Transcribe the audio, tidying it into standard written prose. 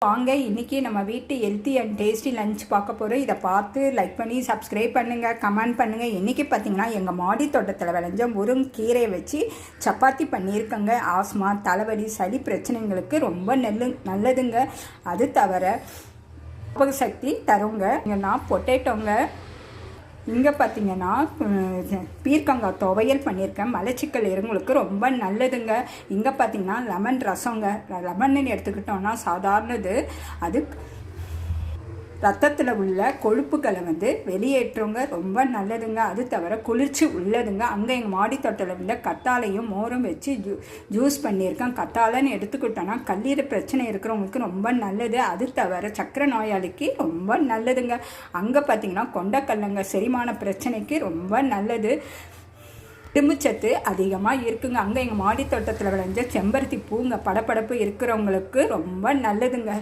வாங்க இன்றைக்கி நம்ம வீட்டு ஹெல்த்தி அண்ட் டேஸ்டி லஞ்ச் பார்க்க போகிறோம். இதை பார்த்து லைக் பண்ணி சப்ஸ்கிரைப் பண்ணுங்கள், கமெண்ட் பண்ணுங்கள். இன்றைக்கி பார்த்திங்கன்னா எங்கள் மாடி தோட்டத்தில் விளைஞ்ச முருங்கீரையை வச்சு சப்பாத்தி பண்ணியிருக்கங்க. ஆஸ்மா, தலைவலி, சளி பிரச்சனைங்களுக்கு ரொம்ப நல்லதுங்க. அது தவிர சக்தி தருங்க. இங்கே நான் பொட்டேட்டோங்க. இங்கே பார்த்தீங்கன்னா பீர்க்கங்காய் துவையல் பண்ணியிருக்கேன். மலச்சிக்கல் இருங்களுக்கு ரொம்ப நல்லதுங்க. இங்கே பார்த்தீங்கன்னா லெமன் ரசங்க. லெமன்னு எடுத்துக்கிட்டோன்னா சாதாரணது, அது ரத்தத்தில் உள்ள கொழுப்புகளை வெளியேற்றுங்க, ரொம்ப நல்லதுங்க. அது தவிர குளிர்ச்சி உள்ளதுங்க. அங்கே எங்கள் மாடி தோட்டத்தில் கத்தாழையும் மோரும் வச்சு ஜூஸ் பண்ணியிருக்கேன். கத்தாழைன்னு எடுத்துக்கிட்டோன்னா கல்லீரல் பிரச்சனை இருக்கிறவங்களுக்கு ரொம்ப நல்லது. அது தவிர சக்கரை நோயாளிக்கு ரொம்ப நல்லதுங்க. அங்கே பார்த்திங்கன்னா கொண்டைக்கல்லுங்க, செரிமான பிரச்சனைக்கு ரொம்ப நல்லது. இரும்புச்சத்து அதிகமாக இருக்குங்க. அங்கே எங்கள் மாடி தோட்டத்தில் விளைஞ்ச செம்பருத்தி பூங்க, படப்படப்பு இருக்கிறவங்களுக்கு ரொம்ப நல்லதுங்க.